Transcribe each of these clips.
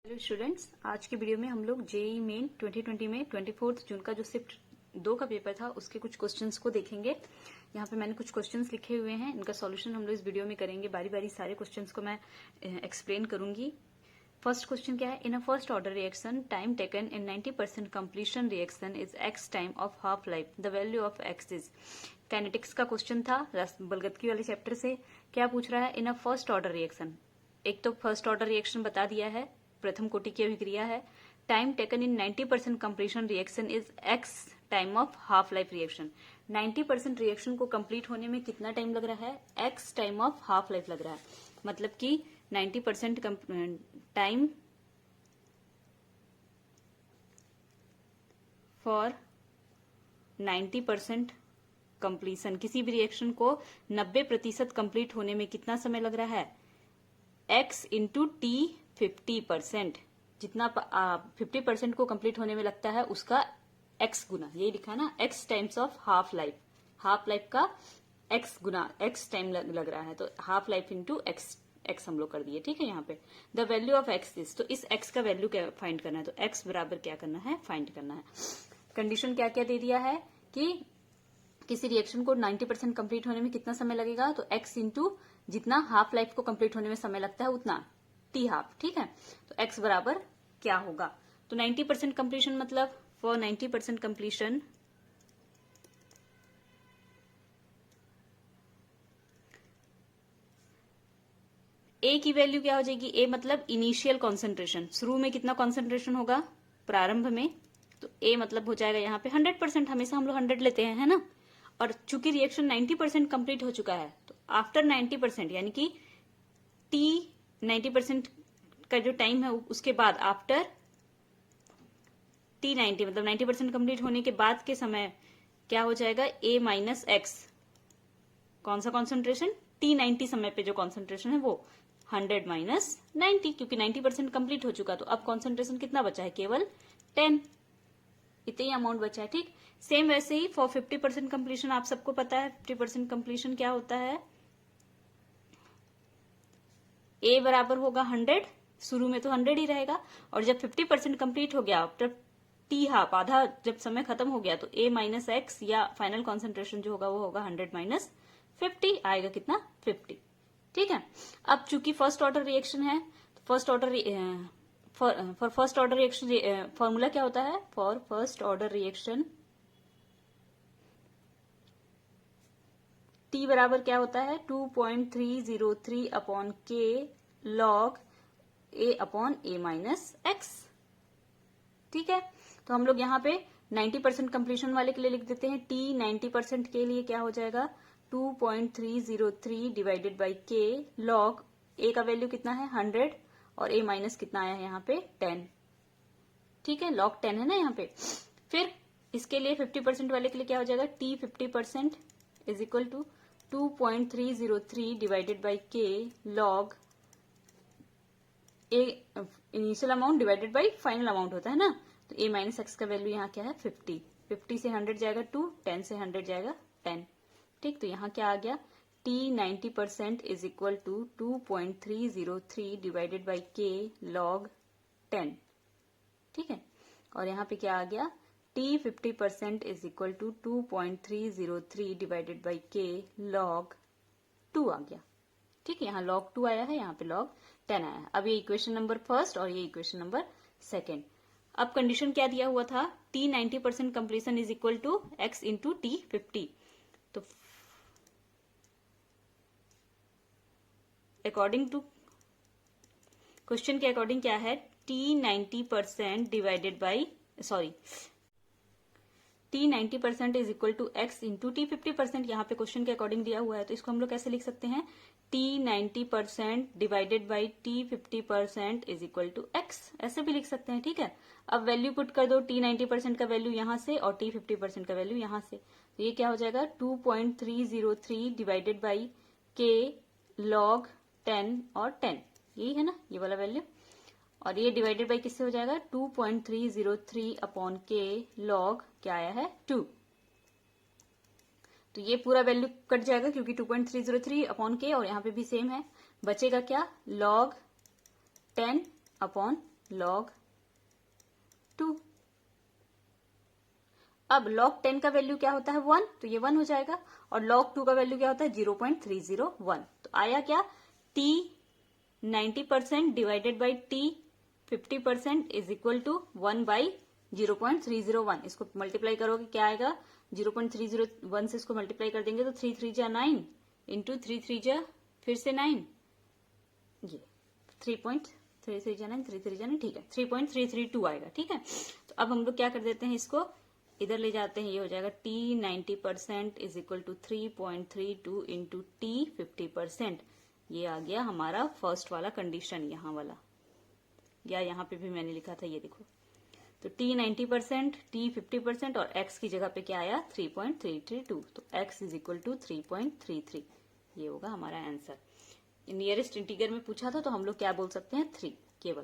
Hello students, आज की video में हम लोग जेईई मेन 2020 में 24 जून का जो शिफ्ट 2 का पेपर था उसके कुछ क्वेश्चंस को देखेंगे। यहाँ पे मैंने कुछ क्वेश्चंस लिखे हुए हैं, इनका सॉल्यूशन हम लोग इस वीडियो में करेंगे। बारी बारी सारे क्वेश्चंस को मैं एक्सप्लेन करूंगी। फर्स्ट क्वेश्चन क्या है? In a first order reaction time taken in 90% completion reaction is X time of half life, the value of X is. Kinetics का क्वेश्चन था बलगतकी वाले चैप्टर से। क्या पूछ रहा है? In a first order reaction, एक तो फर्स्ट ऑर्डर रिएक्शन बता दिया है, प्रथम कोटि की अभिक्रिया है। Time taken in 90% completion reaction is X time of half life reaction. 90% reaction को कंप्लीट होने में कितना टाइम लग रहा है? X time of half life लग रहा है। मतलब कि 90% टाइम फॉर 90% कंप्लीशन। किसी भी रिएक्शन को 90% कंप्लीट होने में कितना समय लग रहा है? x into T 50%। जितना 50% को कंप्लीट होने में लगता है उसका x गुना, यही लिखा है ना, x times of half life. Half life का x गुना x टाइम लग रहा है, तो हाफ लाइफ इंटू x हम लोग कर दिए। ठीक है, यहाँ पे the value of x is, तो इस x का वैल्यू क्या फाइंड करना है, तो x बराबर क्या करना है? फाइंड करना है। कंडीशन क्या क्या दे दिया है कि किसी रिएक्शन को 90% कंप्लीट होने में कितना समय लगेगा, तो x इंटू जितना हाफ लाइफ को कंप्लीट होने में समय लगता है उतना टी हाफ। ठीक है, तो x बराबर क्या होगा? तो 90% कंप्लीशन मतलब फॉर 90% कंप्लीशन ए की वैल्यू क्या हो जाएगी? ए मतलब इनिशियल कॉन्सेंट्रेशन, शुरू में कितना कॉन्सेंट्रेशन होगा प्रारंभ में, तो ए मतलब हो जाएगा यहाँ पे 100%। हमेशा हम लोग 100 लेते हैं, है ना। और चूंकि रिएक्शन 90% कंप्लीट हो चुका है, तो आफ्टर 90% यानी कि टी 90% का जो टाइम है उसके बाद आफ्टर टी 90 मतलब 90% कंप्लीट होने के बाद के समय क्या हो जाएगा? ए माइनस एक्स। कौन सा कॉन्सेंट्रेशन? टी 90 समय पे जो कॉन्सेंट्रेशन है वो 100 माइनस 90, क्योंकि 90% कंप्लीट हो चुका, तो अब कॉन्सेंट्रेशन कितना बचा है? केवल 10। इतना ही अमाउंट बचा है। ठीक, सेम वैसे ही फॉर 50% कंप्लीशन आप सबको पता है 50% कंप्लीशन क्या होता है? ए बराबर होगा 100, शुरू में तो 100 ही रहेगा, और जब 50% कंप्लीट हो गया, आफ्टर टी हाफ, आधा जब समय खत्म हो गया, तो ए माइनस एक्स या फाइनल कॉन्सेंट्रेशन जो होगा वो होगा 100 माइनस 50, आएगा कितना? 50। ठीक है, अब चूंकि फर्स्ट ऑर्डर रिएक्शन है, तो first order for first order reaction formula क्या होता है? For first order reaction T बराबर क्या होता है? 2.303 अपॉन के लॉग ए अपॉन ए माइनस एक्स। ठीक है, तो हम लोग यहाँ पे 90% कंप्लीशन वाले के लिए लिख देते हैं। टी 90% के लिए क्या हो जाएगा? 2.303 डिवाइडेड बाई के लॉग ए का वैल्यू कितना है? 100, और ए माइनस कितना आया है यहाँ पे? 10। ठीक है, लॉग 10 है ना यहाँ पे। फिर इसके लिए 50% वाले के लिए क्या हो जाएगा? T 50% is equal to 2.303 divided by K log A initial amount divided by final amount होता है ना, तो ए माइनस एक्स का वैल्यू यहाँ क्या है? 50। 50 से 100 जाएगा 2, 10 से 100 जाएगा 10। ठीक, तो यहाँ क्या आ गया? T 90% is equal to 2.303 divided by K log 10। ठीक है, और यहाँ पे क्या आ गया? T 50% is equal to 2.303 divided by K log 2 आ गया। ठीक है, यहाँ लॉग 2 आया है, यहाँ पे लॉग 10 आया है। अब ये इक्वेशन नंबर फर्स्ट और ये इक्वेशन नंबर सेकेंड। अब कंडीशन क्या दिया हुआ था? T 90% completion is equal to X into T 50। तो अकॉर्डिंग टू क्वेश्चन के अकॉर्डिंग क्या है? T 90% divided by T 90% is equal to X into T 50%। यहाँ पे क्वेश्चन के अकॉर्डिंग दिया हुआ है, तो इसको हम लोग कैसे लिख सकते हैं? T 90% divided by T 50% is equal to X, ऐसे भी लिख सकते हैं। ठीक है, अब वैल्यू पुट कर दो, टी 90% का वैल्यू यहाँ से और टी 50% का वैल्यू यहाँ से, तो ये क्या हो जाएगा? 2.303 डिवाइडेड बाई के लॉग 10 और 10, यही है ना ये वाला वैल्यू, और ये डिवाइडेड बाई किससे हो जाएगा? 2.303 अपॉन के लॉग क्या आया है? 2। तो ये पूरा वैल्यू कट जाएगा क्योंकि 2.303 अपॉन के, और यहाँ पे भी सेम है। बचेगा क्या? Log 10 upon log 2। अब log 10 का वैल्यू क्या होता है 1, तो ये 1 हो जाएगा, और log 2 का वैल्यू क्या होता है 0.301। तो आया क्या, t 90% divided by t 50% is equal to 1 by 0.301। इसको मल्टीप्लाई करोगे क्या आएगा, 0.301 से इसको मल्टीप्लाई कर देंगे तो 3 3 जा 9 इंटू 3 3 जा फिर से 9, ये 3.33 जा 9 3 3 जा 9, ठीक है 3.332 आएगा। ठीक है, तो अब हम लोग क्या कर देते हैं, इसको इधर ले जाते हैं, ये हो जाएगा t 90% is equal to 3.32 into t 50%। ये आ गया हमारा फर्स्ट वाला कंडीशन, यहाँ वाला, या यहाँ पे भी मैंने लिखा था, ये देखो। तो t 90%, t 50% और x की जगह पे क्या आया 3.332, तो x इज इक्वल टू 3.33, ये होगा हमारा आंसर। नियरेस्ट इंटीगर में पूछा था तो हम लोग क्या बोल सकते हैं 3 केवल।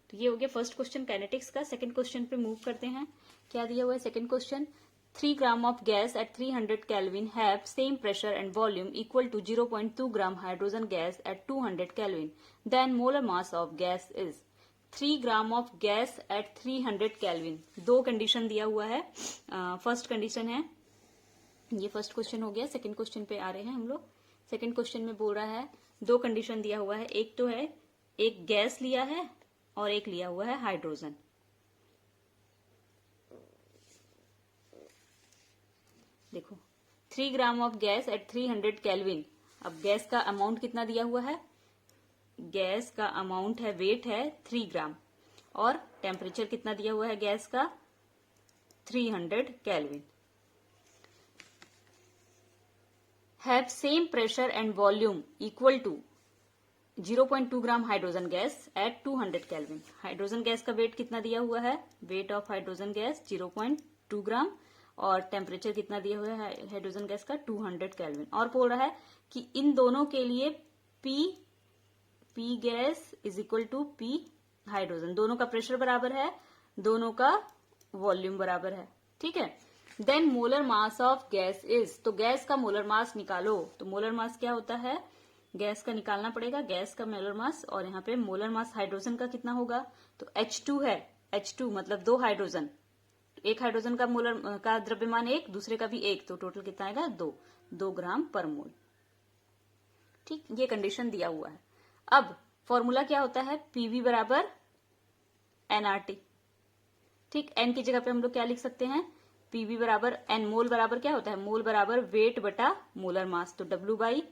तो ये हो गया फर्स्ट क्वेश्चन काइनेटिक्स का। सेकंड क्वेश्चन पे मूव करते हैं। क्या दिया हुआ है second question, 3 gram of gas at 300 Kelvin have same pressure and volume equal to 0.2 gram hydrogen gas at 200 Kelvin, then molar mass of gas is. 3 gram of gas at 300 Kelvin, दो condition दिया हुआ है। First condition है, ये first question हो गया। Second question पे आ रहे हैं हम लोग। सेकंड क्वेश्चन में बोल रहा है दो कंडीशन दिया हुआ है, एक तो है एक गैस लिया है और एक लिया हुआ है हाइड्रोजन। देखो 3 gram of gas at 300 Kelvin। अब गैस का अमाउंट कितना दिया हुआ है, गैस का अमाउंट है, वेट है 3 ग्राम, और टेम्परेचर कितना दिया हुआ है गैस का 300 Kelvin। Have same pressure and volume equal to 0.2 gram hydrogen gas at 200 Kelvin। Hydrogen gas का वेट कितना दिया हुआ है, weight of hydrogen gas 0.2 gram, और टेम्परेचर कितना दिया हुआ है हाइड्रोजन गैस का 200 Kelvin। और बोल रहा है कि इन दोनों के लिए P gas is equal to P hydrogen, दोनों का प्रेशर बराबर है, दोनों का वॉल्यूम बराबर है। ठीक है, then molar mass of gas is, तो गैस का मोलर मास निकालो। तो मोलर मास क्या होता है, गैस का निकालना पड़ेगा, गैस का मोलर मास, और यहाँ पे मोलर मास हाइड्रोजन का कितना होगा, तो H2 है, H2 मतलब 2 हाइड्रोजन, एक हाइड्रोजन का मोलर का द्रव्यमान 1, दूसरे का भी 1, तो टोटल कितना आएगा 2 ग्राम पर मोल। ठीक, ये कंडीशन दिया हुआ है। अब फॉर्मूला क्या होता है, पीवी बराबर एनआरटी। ठीक, एन की जगह पे हम लोग क्या लिख सकते हैं, पीवी बराबर एन, मोल बराबर क्या होता है, मोल बराबर वेट बटा मोलर मास, तो W बाई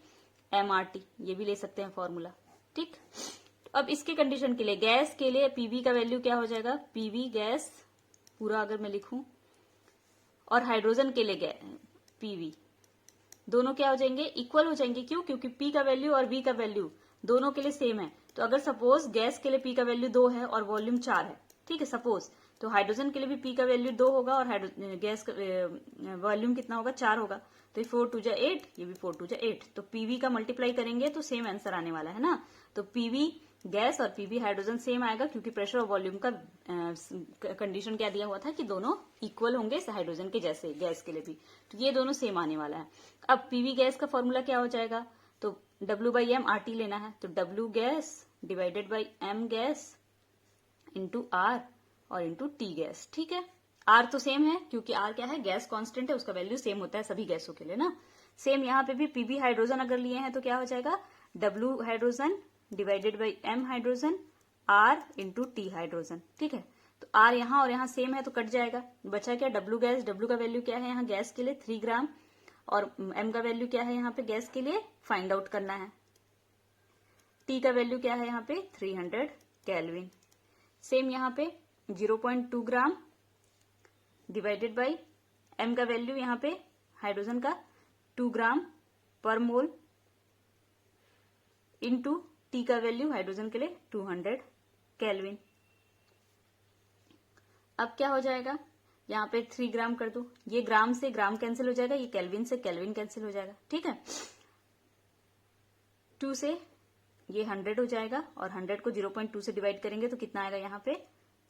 MRT, ये भी ले सकते हैं फॉर्मूला। ठीक, तो अब इसके कंडीशन के लिए, गैस के लिए पीवी का वैल्यू क्या हो जाएगा, पीवी गैस पूरा अगर मैं लिखूं, और हाइड्रोजन के लिए पीवी, दोनों क्या हो जाएंगे, इक्वल हो जाएंगे। क्यों, क्योंकि पी का वैल्यू और वी का वैल्यू दोनों के लिए सेम है। तो अगर सपोज गैस के लिए पी का वैल्यू 2 है और वॉल्यूम 4 है, ठीक है सपोज, तो हाइड्रोजन के लिए भी पी का वैल्यू 2 होगा और गैस का वॉल्यूम कितना होगा 4 होगा, तो 4 2 जा 8, ये भी 4 2 जा 8, तो पीवी का मल्टीप्लाई करेंगे तो सेम आंसर आने वाला है ना। तो पीवी गैस और पीवी हाइड्रोजन सेम आएगा, क्योंकि प्रेशर और वॉल्यूम का कंडीशन क्या दिया हुआ था कि दोनों इक्वल होंगे हाइड्रोजन के जैसे, गैस के लिए भी, तो ये दोनों सेम आने वाला है। अब पीवी गैस का फॉर्मूला क्या हो जाएगा, तो W बाई एम RT लेना है, तो W gas divided by M gas into R और इंटू T गैस। ठीक है, R तो सेम है, क्योंकि R क्या है, गैस कांस्टेंट है, उसका वैल्यू सेम होता है सभी गैसों के लिए ना। सेम यहाँ पे भी पीवी हाइड्रोजन अगर लिए हैं तो क्या हो जाएगा, W hydrogen divided by M hydrogen R into T hydrogen. ठीक है, तो R यहाँ और यहाँ सेम है तो कट जाएगा, बचा क्या W गैस, W का वैल्यू क्या है यहाँ गैस के लिए 3 ग्राम, और M का वैल्यू क्या है यहाँ पे गैस के लिए फाइंड आउट करना है, T का वैल्यू क्या है यहाँ पे 300 Kelvin। सेम यहाँ पे 0.2 ग्राम डिवाइडेड बाई M का वैल्यू यहाँ पे हाइड्रोजन का 2 ग्राम पर मोल इंटू T का वैल्यू हाइड्रोजन के लिए 200 Kelvin। अब क्या हो जाएगा, यहाँ पे 3 ग्राम कर दो, ये ग्राम से ग्राम कैंसिल हो जाएगा, ये केल्विन से केल्विन कैंसिल हो जाएगा। ठीक है, 2 से ये 100 हो जाएगा, और 100 को 0.2 से डिवाइड करेंगे तो कितना आएगा यहाँ पे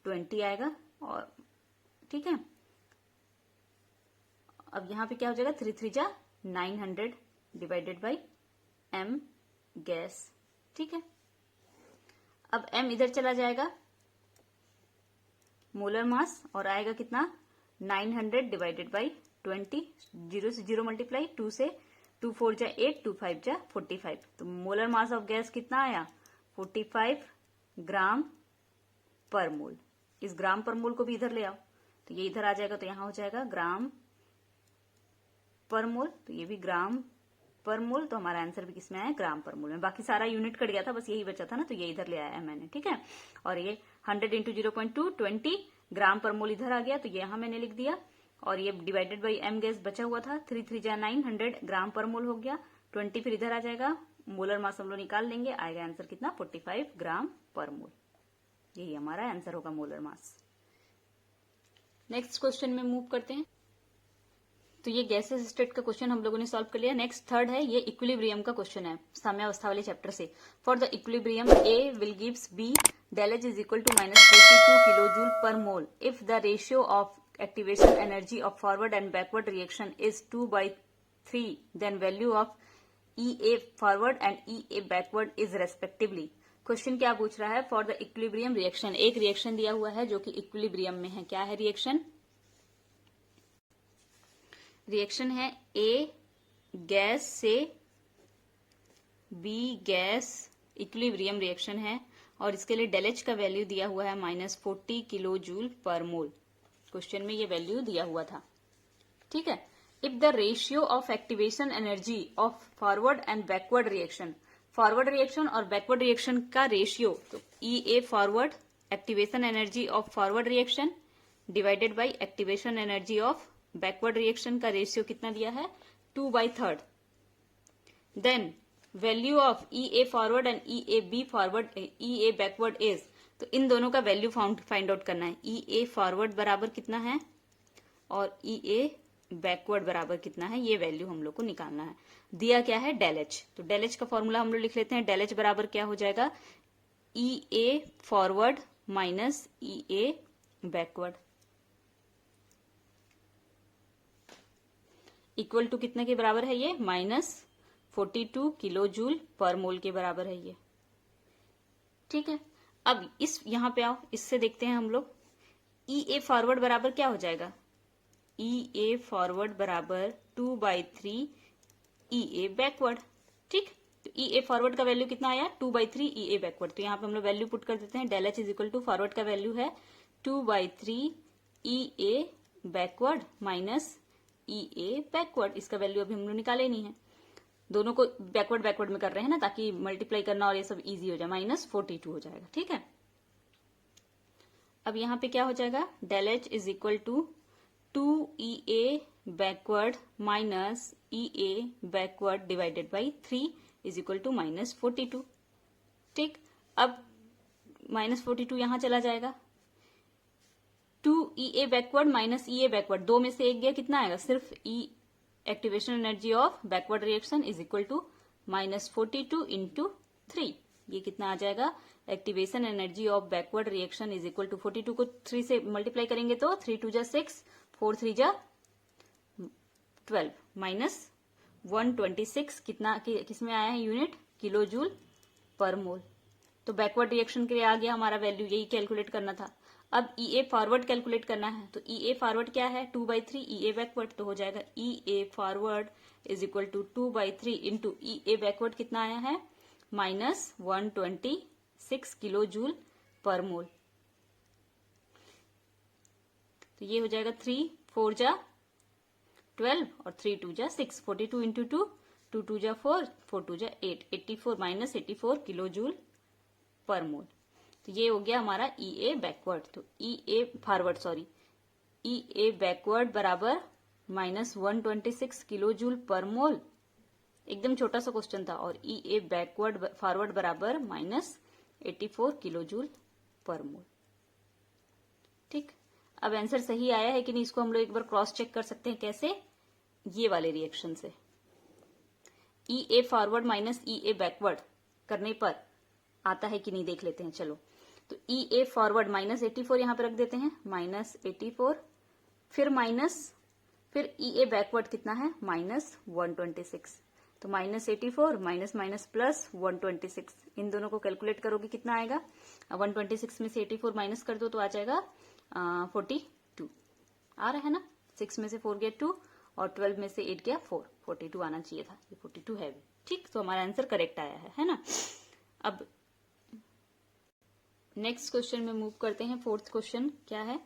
20 आएगा। और ठीक है, अब यहाँ पे क्या हो जाएगा 3 3 जा 900 डिवाइडेड बाई M गैस। ठीक है, अब m इधर चला जाएगा, मोलर मास, और आएगा कितना 900 डिवाइडेड बाई 20, 0 से 0 मल्टीप्लाई, 2 से 2 4 जा 8, 2 5 जा 45। तो मोलर मास ऑफ गैस कितना आया 45 ग्राम पर मोल। इस ग्राम पर मोल को भी इधर ले आओ, तो ये इधर आ जाएगा, तो यहां हो जाएगा ग्राम पर मोल, तो ये भी ग्राम पर मोल। तो हमारा आंसर भी किसमें आया ग्राम पर मोल में। बाकी सारा यूनिट कट गया था, बस यही बचा था ना, तो ये इधर ले आया है मैंने, ठीक है। और ये 100 इंटू 0.2 20 ग्राम पर मोल इधर आ गया, तो ये यहां मैंने लिख दिया। और ये डिवाइडेड बाई m गैस बचा हुआ था, 3 3 जा 9, 100 ग्राम पर मोल हो गया, 20 फिर इधर आ जाएगा, मोलर मास हम लोग निकाल लेंगे, आएगा आंसर कितना 45 ग्राम पर मोल। यही हमारा आंसर होगा मोलर मास। नेक्स्ट क्वेश्चन में मूव करते हैं। तो ये गैसेस स्टेट का क्वेश्चन हम लोगों ने सॉल्व कर लिया। नेक्स्ट थर्ड है, ये इक्विलिब्रियम का क्वेश्चन है, साम्यावस्था वाले चैप्टर से। For the equilibrium a will gives B del H is equal to -42 kilojoule per mole if the ratio of activation energy of forward and backward reaction is 2/3, then value of EA forward and EA backward is respectively। Question क्या पूछ रहा है, for the equilibrium reaction, एक reaction दिया हुआ है जो कि इक्विलिब्रियम में है। क्या है रिएक्शन? रिएक्शन है ए गैस से बी गैस, इक्विलिब्रियम रिएक्शन है, और इसके लिए del H का वैल्यू दिया हुआ है -40 किलो जूल पर मोल। क्वेश्चन में ये वैल्यू दिया हुआ था, ठीक है। If the ratio of activation energy of forward and backward reaction, forward reaction और बैकवर्ड रिएक्शन का रेशियो, तो EA forward, activation energy of forward reaction divided by activation energy of backward reaction का ratio कितना दिया है 2/3। Then value of EA forward and EA forward, EA backward is, तो इन दोनों का वैल्यू फाइंड आउट करना है। EA फॉरवर्ड बराबर कितना है और EA बैकवर्ड बराबर कितना है, ये वैल्यू हम लोग को निकालना है। दिया क्या है del H, तो del H का फॉर्मूला हम लोग लिख लेते हैं। del H बराबर क्या हो जाएगा EA forward minus EA backward, equal to कितने के बराबर है ये -42 किलो जूल पर मोल के बराबर है ये, ठीक है। अब इस यहां पे आओ, इससे देखते हैं हम लोग EA फॉरवर्ड बराबर क्या हो जाएगा, EA फॉरवर्ड बराबर 2/3 EA बैकवर्ड, ठीक। तो EA फॉरवर्ड का वैल्यू कितना आया 2/3 EA बैकवर्ड, तो यहाँ पे हम लोग वैल्यू पुट कर देते हैं। del H is equal to forward का वैल्यू है 2/3 EA backward minus EA backward, इसका वैल्यू अभी हम लोग निकाले नहीं है, दोनों को बैकवर्ड बैकवर्ड में कर रहे हैं ना, ताकि मल्टीप्लाई करना और ये सब इजी हो जाए, -42 हो जाएगा, ठीक है। अब यहाँ पे क्या हो जाएगा del H is equal to 2EA backward minus EA backward divided by 3 is equal to -42, ठीक। अब -42 यहां चला जाएगा, 2EA backward minus EA backward, दो में से एक गया, कितना आएगा सिर्फ E activation energy of backward reaction is equal to -42 into 3, ये कितना आ जाएगा activation energy of backward reaction is equal to 42 को 3 से मल्टीप्लाई करेंगे तो 3 2 जा 6, 4 3 जा 12 माइनस 126, कितना किसमें आया है यूनिट किलो जूल पर मोल। तो बैकवर्ड रिएक्शन के लिए आ गया हमारा वैल्यू, यही कैलकुलेट करना था। अब EA फॉरवर्ड कैलकुलेट करना है, तो EA फॉरवर्ड क्या है 2/3 EA बैकवर्ड, तो हो जाएगा EA forward is equal to 2/3 into EA backward कितना आया है -126 किलो जूल पर मोल। तो ये हो जाएगा 3 4 जा 12 और 3 2 जा 6, 42 इंटू 2, 2 2 जा 4, 4 2 जा 8, 84 -84 किलो जूल पर मोल। तो ये हो गया हमारा EA बैकवर्ड, तो EA forward sorry EA backward बराबर -126 किलो जूल पर मोल, एकदम छोटा सा क्वेश्चन था, और EA बैकवर्ड फॉरवर्ड बराबर -84 किलो जूल पर मोल, ठीक। अब आंसर सही आया है कि नहीं, इसको हम लोग एक बार क्रॉस चेक कर सकते हैं, कैसे, ये वाले रिएक्शन से EA forward minus EA backward करने पर आता है कि नहीं देख लेते हैं, चलो। तो EA फॉरवर्ड -84 यहां पे रख देते हैं, -84, फिर माइनस, फिर EA बैकवर्ड कितना है -126, तो -84 माइनस माइनस प्लस 126, इन दोनों को कैलकुलेट करोगे कितना आएगा? 126 में से 84 माइनस कर दो तो आ जाएगा 42। आ रहा है ना? 6 में से 4 गया 2 और 12 में से 8 गया 4, 42 आना चाहिए था, ये 42 है भी। ठीक, तो हमारा आंसर करेक्ट आया है ना? अब नेक्स्ट क्वेश्चन में मूव करते हैं। फोर्थ क्वेश्चन क्या है?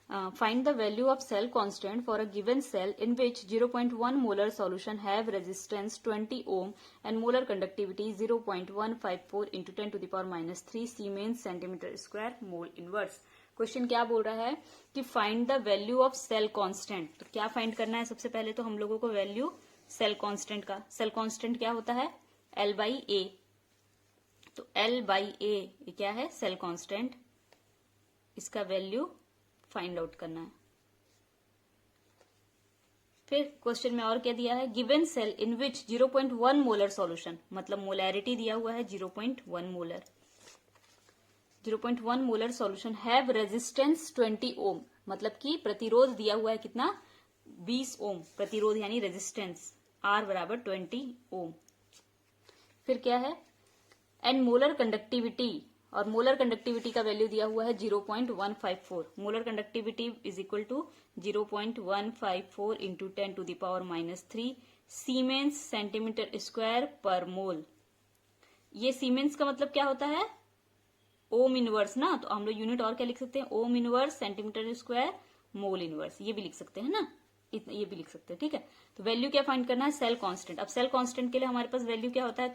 Find the value of cell constant for a given cell in which 0.1 molar solution have resistance 20 ohm and molar conductivity 0.154 into 10 to the power -3 siemens centimetre square mole inverse. Question क्या बोल रहा है कि find the value of cell constant. तो क्या find करना है? सबसे पहले तो हम लोगों को वैल्यू सेल कांस्टेंट का, सेल कांस्टेंट क्या होता है? L/A। तो L/A क्या है? Cell constant. इसका वैल्यू फाइंड आउट करना है। फिर क्वेश्चन में और क्या दिया है? Given cell in which 0.1 molar solution, मतलब मोलैरिटी दिया हुआ है 0.1 molar. 0.1 molar solution have resistance 20 ohm, मतलब कि प्रतिरोध दिया हुआ है कितना? 20 ओम प्रतिरोध यानी रेजिस्टेंस, R बराबर 20 ओम। फिर क्या है? एंड मोलर कंडक्टिविटी, और मोलर कंडक्टिविटी का वैल्यू दिया हुआ है 0.154। Molar conductivity is equal to 0.154 into 10 to the power -3 siemens centimetre square per mole. ये सीमेंस का मतलब क्या होता है? ओम इनवर्स ना, तो हम लोग यूनिट और क्या लिख सकते हैं? ओम inverse centimetre square mole inverse, ये भी लिख सकते हैं ना, इतना ये भी लिख सकते हैं। ठीक है, तो वैल्यू क्या फाइंड करना है? Cell constant. अब सेल कांस्टेंट के लिए हमारे पास वैल्यू क्या होता है?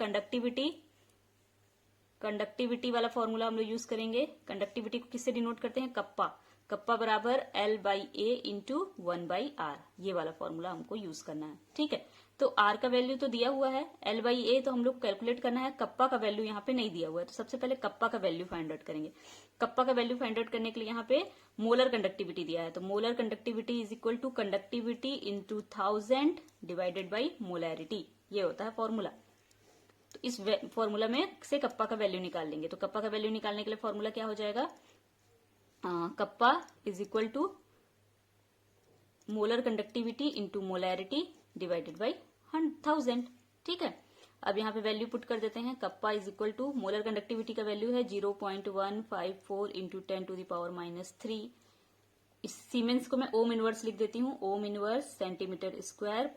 कंडक्टिविटी वाला फॉर्मूला हम लोग यूज करेंगे। कंडक्टिविटी को किससे डिनोट करते हैं? कप्पा। कप्पा बराबर L/A इंटू 1/R, ये वाला फॉर्मूला हमको यूज करना है। ठीक है, तो R का वैल्यू तो दिया हुआ है, L/A तो हम लोग कैलकुलेट करना है। कप्पा का वैल्यू यहाँ पे नहीं दिया हुआ है, तो सबसे पहले कप्पा का वैल्यू फाइंड आउट करेंगे। कप्पा का वैल्यू फाइंड आउट करने के लिए यहाँ पे मोलर कंडक्टिविटी दिया है, तो molar conductivity is equal to conductivity into 1000 divided by molarity, ये होता है फॉर्मूला। तो इस फॉर्मूला में से कप्पा का वैल्यू निकाल लेंगे। तो कप्पा का वैल्यू निकालने के लिए फॉर्मूला क्या हो जाएगा? Kappa is equal to molar conductivity into molarity divided by 1000। ठीक है, अब यहाँ पे वैल्यू पुट कर देते हैं। Kappa is equal to molar conductivity का वैल्यू है 0.154 इंटू 10 टू द पावर -3। इस सीमेंस को मैं ओम इनवर्स लिख देती हूँ, ओम इनवर्स सेंटीमीटर स्क्वायर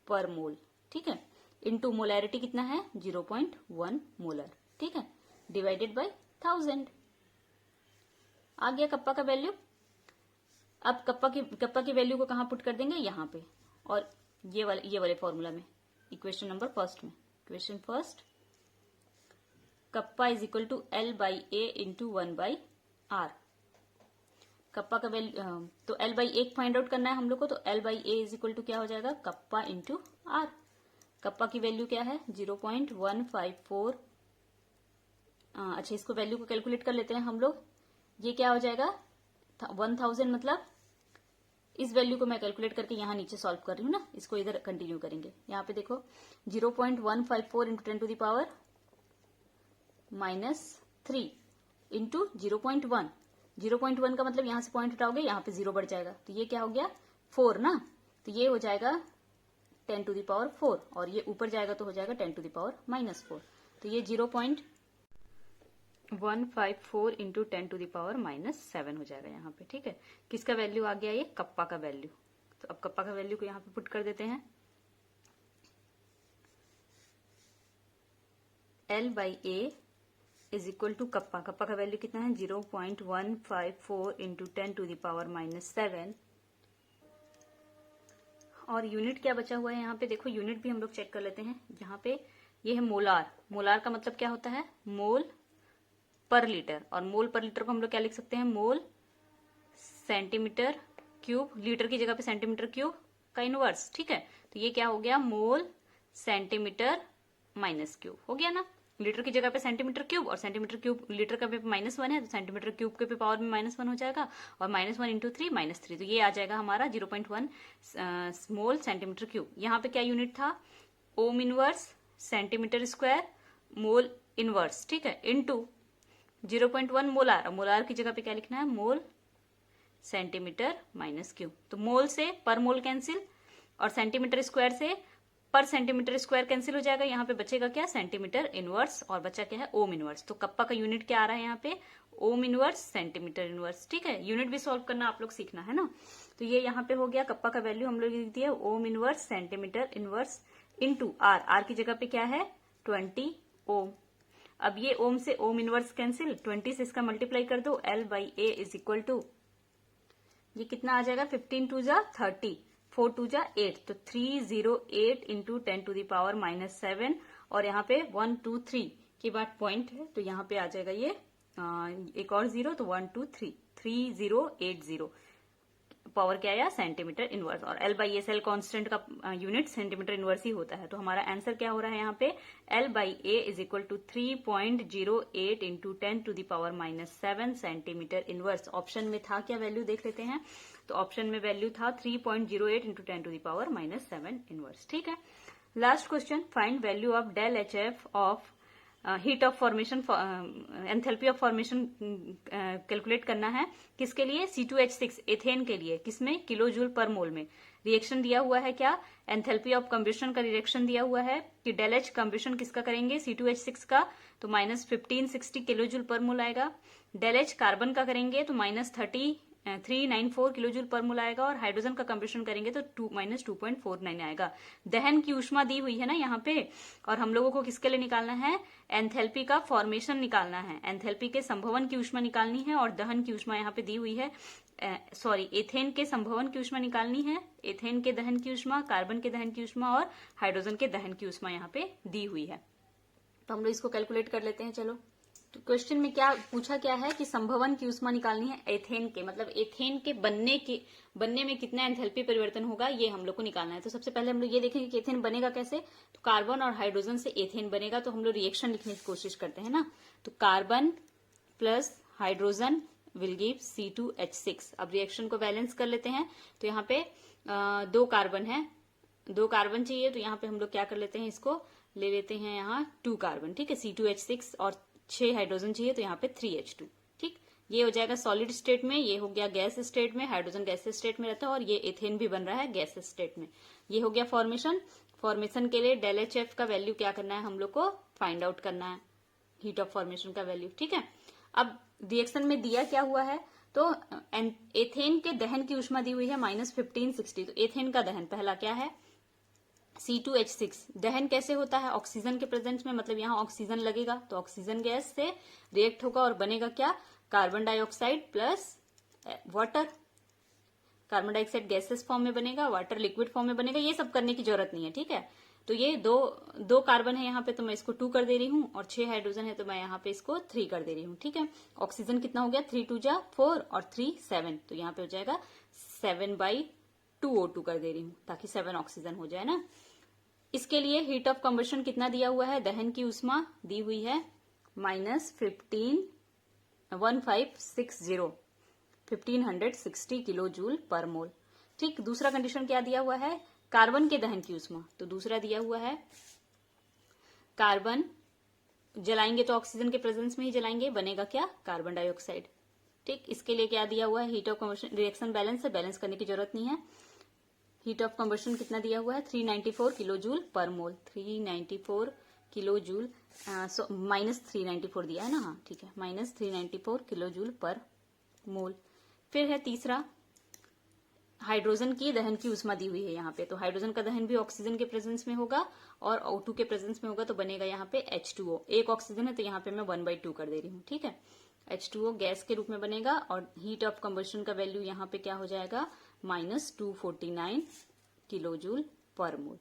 पर मोल। ठीक है, इंटू मोलैरिटी कितना है? 0.1 मोलर। ठीक है, डिवाइडेड बाय 1000 आ गया कप्पा का वैल्यू। अब कप्पा की वैल्यू को कहां पुट कर देंगे? यहाँ पे, और ये वाले फॉर्मूला में, इक्वेशन नंबर फर्स्ट में। Equation first, kappa is equal to L/A into 1/R। कप्पा का वैल्यू, तो L/A फाइंड आउट करना है हम लोग को, तो L/A इज इक्वल टू क्या हो जाएगा? Kappa into R। कप्पा की वैल्यू क्या है? 0.154। अच्छा, इसको वैल्यू को कैलकुलेट कर लेते हैं हम लोग। ये क्या हो जाएगा? 1000, मतलब इस वैल्यू को मैं कैलकुलेट करके यहाँ नीचे सॉल्व कर रही हूँ ना, इसको इधर कंटिन्यू करेंगे। यहाँ पे देखो 0.154 into 10 to the power -3 into 0.1। 0.1 का मतलब यहाँ से पॉइंट उठाओगे, यहाँ पे 0 बढ़ जाएगा, तो ये क्या हो गया? 4 ना, तो ये हो जाएगा 10 टू द पावर 4, और ये ऊपर जाएगा तो हो जाएगा 10 टू द पावर -4। तो ये 0.154 इंटू 10 टू द पावर -7 हो जाएगा यहाँ पे। ठीक है, किसका वैल्यू आ गया? ये कप्पा का वैल्यू। तो अब कप्पा का वैल्यू को यहाँ पे पुट कर देते हैं। L/A is equal to kappa का वैल्यू कितना है? 0.154 इंटू 10 टू द पावर -7। और यूनिट क्या बचा हुआ है यहाँ पे? देखो यूनिट भी हम लोग चेक कर लेते हैं। यहाँ पे ये है मोलार। मोलार का मतलब क्या होता है? मोल पर लीटर, और मोल पर लीटर को हम लोग क्या लिख सकते हैं? मोल सेंटीमीटर क्यूब। लीटर की जगह पे सेंटीमीटर क्यूब का इनवर्स। ठीक है, तो ये क्या हो गया? मोल सेंटीमीटर माइनस क्यूब हो गया ना। लीटर की जगह पे सेंटीमीटर क्यूब, और सेंटीमीटर क्यूब लीटर का पे -1 है, तो सेंटीमीटर क्यूब के पे पावर में -1 हो जाएगा, और -1 इंटू 3 -3, तो ये आ जाएगा हमारा 0.1 मोल सेंटीमीटर क्यूब। यहाँ पे क्या यूनिट था? ओम inverse centimetre square mole inverse. ठीक है, इंटू 0.1 मोलार। मोलार की जगह पे क्या लिखना है? मोल सेंटीमीटर माइनस क्यूब। तो मोल से पर मोल कैंसिल, और सेंटीमीटर स्क्वायर से पर सेंटीमीटर स्क्वायर कैंसिल हो जाएगा, यहाँ पे बचेगा क्या, सेंटीमीटर इनवर्स, और बचा क्या है, ओम इनवर्स। तो कप्पा का यूनिट क्या आ रहा है यहाँ पे, ओम इनवर्स सेंटीमीटर इनवर्स। ठीक है, यूनिट भी सॉल्व करना आप लोग सीखना है ना। तो ये यहाँ पे हो गया, कप्पा का वैल्यू हम लोग लिख दिया ohm inverse centimetre inverse into R, R की जगह पे क्या है 20 ओम। अब ये ओम से ओम इनवर्स कैंसिल, 20 से इसका मल्टीप्लाई कर दो, L by A is equal to, ये कितना आ जाएगा, 15 टू जा 30, 4 टू जा 8, तो 308 इंटू 10 टू द पावर -7, और यहाँ पे 1 2 3 के बाद पॉइंट है, तो यहाँ पे आ जाएगा ये एक और 0, तो 1 2 3, 3080 पावर क्या आया, सेंटीमीटर इनवर्स, और L by S, L constant का यूनिट सेंटीमीटर इनवर्स ही होता है। तो हमारा आंसर क्या हो रहा है यहाँ पे, L by A is equal to 3.08 into 10 to the power -7 centimetre inverse. Option में था क्या वैल्यू, देख लेते हैं। तो ऑप्शन में वैल्यू था 3.08 into 10 to the power -7 inverse. ठीक है, last question, find value of del H F of heat of formation, enthalpy of formation calculate करना है, किसके लिए, C2H6 एथेन के लिए, किसमें, किलो जूल पर मोल में। रिएक्शन दिया हुआ है क्या, एंथैल्पी ऑफ कंबशन का रिएक्शन दिया हुआ है कि डेल एच कंबशन किसका करेंगे, C2H6 का, तो -1560 किलो जूल पर मोल आएगा। डेल एच कार्बन का करेंगे तो -394 किलो जूल पर मोल आएगा, और हाइड्रोजन का कंबशन करेंगे तो -2.49 आएगा। दहन की ऊष्मा दी हुई है ना यहाँ पे, और हम लोगों को किसके लिए निकालना है, एंथैल्पी का फॉर्मेशन निकालना है, एंथैल्पी के संभवन की ऊष्मा निकालनी है, और दहन की ऊष्मा यहाँ पे दी हुई है, एथेन के संभवन की ऊष्मा निकालनी है, एथेन के दहन की ऊष्मा, कार्बन के दहन की ऊष्मा और हाइड्रोजन के दहन की ऊष्मा यहाँ पे दी हुई है। तो हम लोग इसको कैलकुलेट कर लेते हैं। चलो, तो क्वेश्चन में क्या पूछा, क्या है कि संभवन की ऊष्मा निकालनी है एथेन के, मतलब एथेन के बनने में कितना एंथैल्पी परिवर्तन होगा, ये हम लोग को निकालना है। तो सबसे पहले हम लोग ये देखेंगे कि एथेन बनेगा कैसे। तो कार्बन और हाइड्रोजन से एथेन बनेगा, तो हम लोग रिएक्शन लिखने की कोशिश करते हैं ना। तो carbon plus hydrogen will give C2H6। अब रिएक्शन को बैलेंस कर लेते हैं। तो यहाँ पे 2 कार्बन है, 2 कार्बन चाहिए, तो यहाँ पे हम लोग क्या कर लेते हैं, इसको ले लेते हैं यहाँ 2 कार्बन। ठीक है, C2H6, और 6 हाइड्रोजन चाहिए, तो यहाँ पे 3H2। ठीक, ये हो जाएगा सॉलिड स्टेट में, ये हो गया गैस स्टेट में, हाइड्रोजन गैस स्टेट में रहता है, और ये एथेन भी बन रहा है गैस स्टेट में। ये हो गया फॉर्मेशन के लिए डेल एच एफ का वैल्यू क्या करना है, हम लोग को फाइंड आउट करना है, हीट ऑफ फॉर्मेशन का वैल्यू। ठीक है, अब रिएक्शन में दिया क्या हुआ है, तो एथेन के दहन की ऊष्मा दी हुई है -1560। तो एथेन का दहन पहला क्या है, C2H6। दहन कैसे होता है, ऑक्सीजन के प्रेजेंस में, मतलब यहाँ ऑक्सीजन लगेगा, तो ऑक्सीजन गैस से रिएक्ट होगा और बनेगा क्या, carbon dioxide plus water. Carbon dioxide gases form में बनेगा, वाटर लिक्विड फॉर्म में बनेगा, ये सब करने की जरूरत नहीं है। ठीक है, तो ये दो कार्बन है यहाँ पे, तो मैं इसको 2 कर दे रही हूँ, और 6 हाइड्रोजन है तो मैं यहाँ पे इसको 3 कर दे रही हूँ। ठीक है, ऑक्सीजन कितना हो गया, 3 2 जा 4 और 3 7, तो यहाँ पे हो जाएगा 7/2 O2 कर दे रही हूँ, ताकि 7 ऑक्सीजन हो जाए ना। इसके लिए हीट ऑफ कंबशन कितना दिया हुआ है, दहन की ऊष्मा दी हुई है -1560 किलो जूल पर मोल। ठीक, दूसरा कंडीशन क्या दिया हुआ है, कार्बन के दहन की ऊष्मा, तो दूसरा दिया हुआ है कार्बन जलाएंगे तो ऑक्सीजन के प्रेजेंस में ही जलाएंगे, बनेगा क्या, कार्बन डाइऑक्साइड। ठीक, इसके लिए क्या दिया हुआ है, heat of combustion, reaction balance है, बैलेंस करने की जरूरत नहीं है। हीट ऑफ कंबशन कितना दिया हुआ है, 394 किलो जूल पर मोल, 394 किलो जूल, -394 दिया है ना, हाँ ठीक है, -394 किलो जूल पर मोल। फिर है तीसरा, हाइड्रोजन की दहन की ऊष्मा दी हुई है यहाँ पे, तो हाइड्रोजन का दहन भी ऑक्सीजन के प्रेजेंस में होगा और O2 के प्रेजेंस में होगा, तो बनेगा यहाँ पे H2O। एक ऑक्सीजन है तो यहाँ पे मैं 1/2 कर दे रही हूँ। ठीक है, H2O गैस के रूप में बनेगा, और हीट ऑफ कंबशन का वैल्यू यहाँ पे क्या हो जाएगा, -249 किलो जूल पर मोल।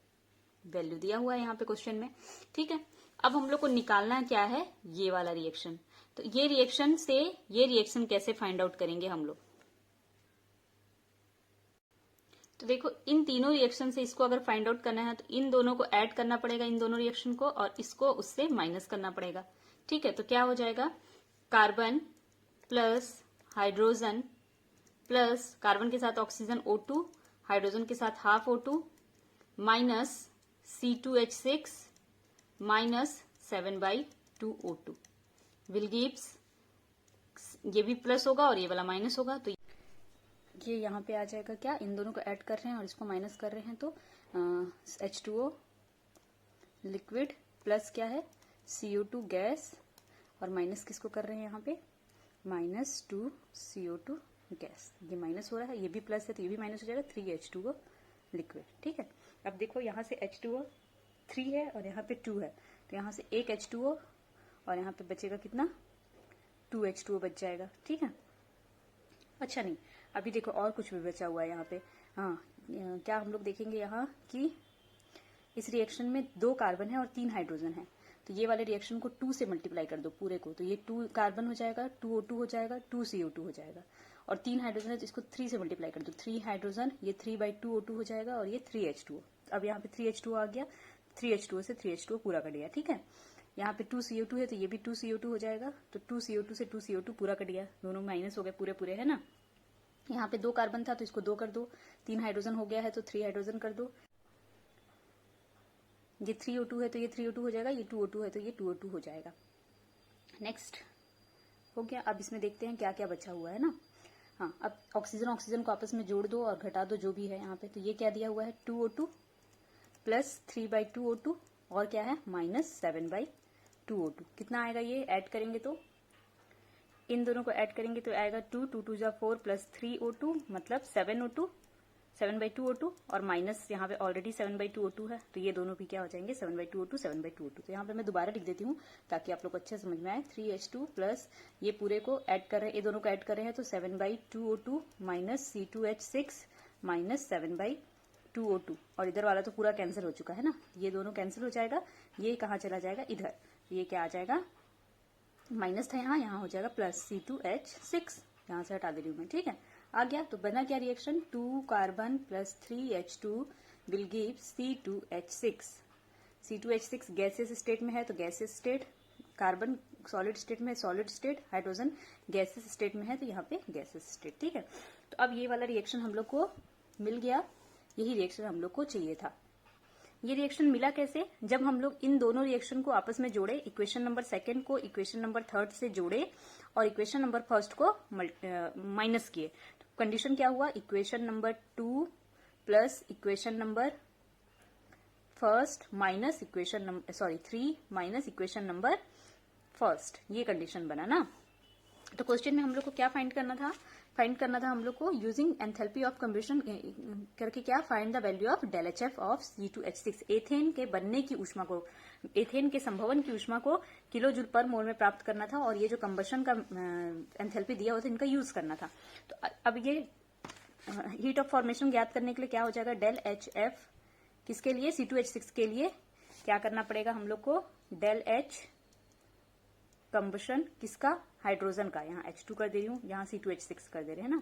वैल्यू दिया हुआ है यहाँ पे क्वेश्चन में। ठीक है, अब हम लोग को निकालना क्या है, ये वाला रिएक्शन। तो ये रिएक्शन से ये रिएक्शन कैसे फाइंड आउट करेंगे हम लोग, तो देखो इन तीनों रिएक्शन से इसको अगर फाइंड आउट करना है तो इन दोनों को ऐड करना पड़ेगा, इन दोनों रिएक्शन को, और इसको उससे माइनस करना पड़ेगा। ठीक है, तो क्या हो जाएगा, carbon plus hydrogen plus carbon के साथ ऑक्सीजन O2, हाइड्रोजन के साथ half O2, minus C2H6 minus 7/2 O2 will gives, ये भी प्लस होगा और ये वाला माइनस होगा, तो ये यहाँ पे आ जाएगा क्या, इन दोनों को ऐड कर रहे हैं और इसको माइनस कर रहे हैं, तो H2O लिक्विड प्लस क्या है CO2 गैस, और माइनस किसको कर रहे हैं यहाँ पे, -2 CO2 गैस। ये माइनस हो रहा है, ये भी प्लस है तो ये भी माइनस हो जाएगा, 3H2O लिक्विड। ठीक है, अब देखो यहाँ से H2O 3 है और यहाँ पे 2 है, तो यहाँ से एक H2O और यहाँ पे बचेगा कितना, 2H2O बच जाएगा। ठीक है, अच्छा नहीं, अभी देखो और कुछ भी बचा हुआ है यहाँ पे। हाँ, क्या हम लोग देखेंगे यहाँ कि इस रिएक्शन में 2 कार्बन है और 3 हाइड्रोजन है, तो ये वाले रिएक्शन को 2 से मल्टीप्लाई कर दो पूरे को, तो ये 2 कार्बन हो जाएगा, 2O2 हो जाएगा, 2 CO2 हो जाएगा, और 3 हाइड्रोजन है तो इसको 3 से मल्टीप्लाई कर दो, 3 हाइड्रोजन, ये 3/2O2 हो जाएगा और ये 3H2O। अब यहाँ पे 3H2O आ गया, 3H2O से 3H2O पूरा कट गया। ठीक है, यहाँ पे 2 CO2 है तो ये भी 2 CO2 हो जाएगा, तो 2 CO2 से 2 CO2 पूरा कट गया, दोनों माइनस हो गए पूरे पूरे, है ना। यहाँ पे 2 कार्बन था तो इसको 2 कर दो, 3 हाइड्रोजन हो गया है तो 3 हाइड्रोजन कर दो, ये 3O2 है तो ये 3O2 हो जाएगा, ये 2O2 है तो ये 2O2 हो जाएगा। नेक्स्ट हो गया। अब इसमें देखते हैं क्या क्या बचा हुआ है ना। हाँ, अब ऑक्सीजन को आपस में जोड़ दो और घटा दो जो भी है यहाँ पे, तो ये क्या दिया हुआ है, 2O2 प्लस 3/2O2 और क्या है -7/2O2। कितना आएगा, ये ऐड करेंगे तो इन दोनों को ऐड करेंगे तो आएगा 2, 2 2 जा 4 प्लस 3O2 मतलब 7O2, 7/2O2, और माइनस यहाँ पे ऑलरेडी 7/2O2 है तो ये दोनों भी क्या हो जाएंगे 7/2O2, 7/2O2। तो यहाँ पे मैं दोबारा लिख देती हूँ ताकि आप लोग अच्छे समझ में आए। 3H2 प्लस ये पूरे को ऐड कर रहे हैं, ये दोनों को ऐड कर रहे हैं तो 7/2O2 minus C2H6 minus 7/2O2, और इधर वाला तो पूरा कैंसिल हो चुका है ना, ये दोनों कैंसिल हो जाएगा, ये कहाँ चला जाएगा इधर, ये क्या आ जाएगा, माइनस था यहाँ हो जाएगा प्लस C2H6, यहाँ से हटा दे रही हूँ मैं। ठीक है, आ गया, तो बना क्या reaction, 2 carbon plus 3H2 will give C2H6। C2H6 gaseous state में है तो gaseous state, carbon solid state में, solid state, hydrogen gaseous state में है तो यहाँ पे गैसियस स्टेट। ठीक है, तो अब ये वाला रिएक्शन हम लोग को मिल गया, यही रिएक्शन हम लोग को चाहिए था। ये रिएक्शन मिला कैसे, जब हम लोग इन दोनों रिएक्शन को आपस में जोड़े, इक्वेशन नंबर 2 को इक्वेशन नंबर 3 से जोड़े और इक्वेशन नंबर 1 को माइनस किए, तो कंडीशन क्या हुआ, equation number 2 plus equation number 1 minus equation number 3 minus equation number 1, ये कंडीशन बना ना। तो क्वेश्चन में हम लोग को क्या फाइंड करना था, हम लोग को यूजिंग एंथैल्पी ऑफ कंबशन करके क्या, find the value of del HF of C2H6। Ethane के बनने की ऊष्मा को, एथेन के संभवन की ऊष्मा को किलो जूल पर मोल में प्राप्त करना था, और ये जो कंबशन का एंथैल्पी दिया हुआ था इनका यूज करना था। तो अब ये हीट ऑफ फॉर्मेशन ज्ञात करने के लिए क्या हो जाएगा, डेल HF किसके लिए, C2H6 के लिए क्या करना पड़ेगा हम लोग को, डेल H कंबशन किसका, हाइड्रोजन का, यहाँ H2 कर दे रही हूँ, यहाँ C2H6 कर दे रहे हैं ना,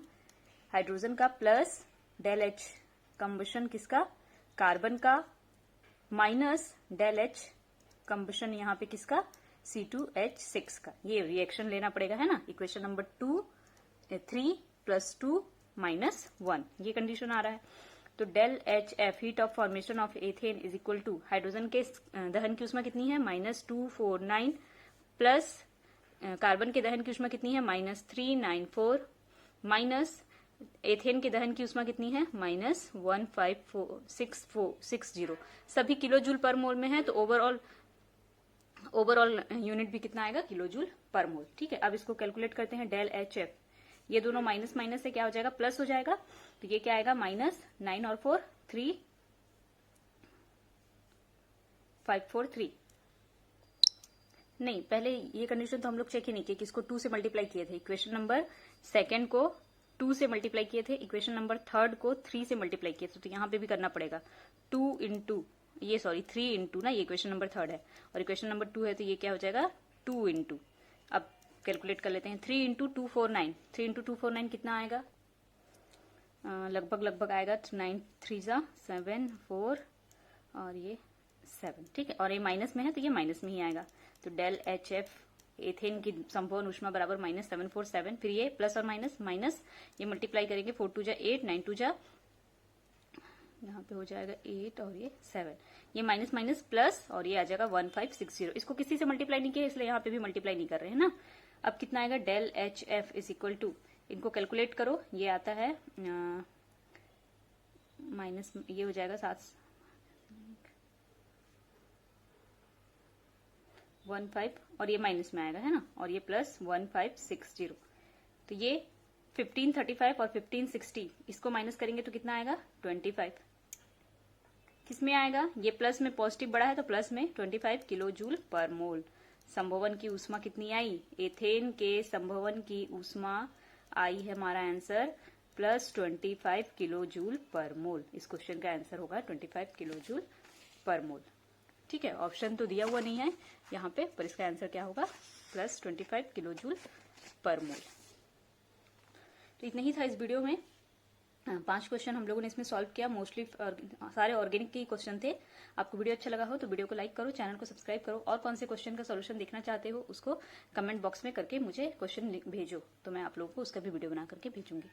हाइड्रोजन का, प्लस डेल H कंबशन किसका, कार्बन का, माइनस डेल H कंबशन यहाँ पे किसका, C2H6 का। ये रिएक्शन लेना पड़ेगा, है ना, इक्वेशन नंबर 3 प्लस 2 माइनस 1, ये कंडीशन आ रहा है। तो del HF heat of formation of ethane is equal to, hydrogen के दहन की ऊष्मा कितनी है, -249, प्लस कार्बन के दहन की ऊष्मा कितनी है, -394, माइनस एथेन के दहन की ऊष्मा कितनी है, -15460, सभी किलो जूल पर मोल में है, तो ओवरऑल यूनिट भी कितना आएगा, किलो जूल पर मोल। ठीक है, अब इसको कैलकुलेट करते हैं, डेल HF, ये दोनों माइनस माइनस से क्या हो जाएगा, प्लस हो जाएगा, तो ये क्या आएगा, -9 और 4 3 543, नहीं पहले ये कंडीशन तो हम लोग चेक ही नहीं किए कि इसको 2 से मल्टीप्लाई किए थे, इक्वेशन नंबर 2 को 2 से मल्टीप्लाई किए थे, इक्वेशन नंबर 3 को 3 से मल्टीप्लाई किए थे, तो यहाँ पे भी करना पड़ेगा 3 इंटू ना, ये इक्वेशन नंबर 3 है और इक्वेशन नंबर 2 है, तो ये क्या हो जाएगा 2 इंटू, अब कैलकुलेट कर लेते हैं, 3 इंटू 249 कितना आएगा, लगभग आएगा 9 3 जा 7 4 और ये 7। ठीक है, और ये माइनस में है तो ये माइनस में ही आएगा, तो डेल HF एथेन की संभवन ऊष्मा बराबर -747, फिर ये प्लस और माइनस ये मल्टीप्लाई करेंगे, 4 2 जा 8 9 2 जा, यहाँ पे हो जाएगा 8 और ये 7, ये माइनस प्लस और ये आ जाएगा 1560। इसको किसी से मल्टीप्लाई नहीं किया इसलिए यहाँ पे भी मल्टीप्लाई नहीं कर रहे हैं ना। अब कितना आएगा, del HF is equal to, इनको कैलकुलेट करो, ये आता है माइनस, ये हो जाएगा 7 15 और ये माइनस में आएगा है ना, और ये प्लस 1560। तो ये 1535 और 1560 इसको माइनस करेंगे तो कितना आएगा 25। किसमें आएगा, ये प्लस में पॉजिटिव बड़ा है तो प्लस में 25 किलो जूल पर मोल। संभवन की ऊष्मा कितनी आई, एथेन के संभवन की ऊष्मा आई है हमारा आंसर प्लस 25 किलो जूल पर मोल। इस क्वेश्चन का आंसर होगा 25 किलो जूल पर मोल। ठीक है, ऑप्शन तो दिया हुआ नहीं है यहाँ पे, पर इसका आंसर क्या होगा प्लस 25 किलो जूल पर मोल। तो इतना ही था इस वीडियो में। 5 क्वेश्चन हम लोगों ने इसमें सॉल्व किया, मोस्टली सारे ऑर्गेनिक के क्वेश्चन थे। आपको वीडियो अच्छा लगा हो तो वीडियो को लाइक करो, चैनल को सब्सक्राइब करो, और कौन से क्वेश्चन का सॉल्यूशन देखना चाहते हो उसको कमेंट बॉक्स में करके मुझे क्वेश्चन भेजो, तो मैं आप लोगों को उसका भी वीडियो बना करके भेजूंगी।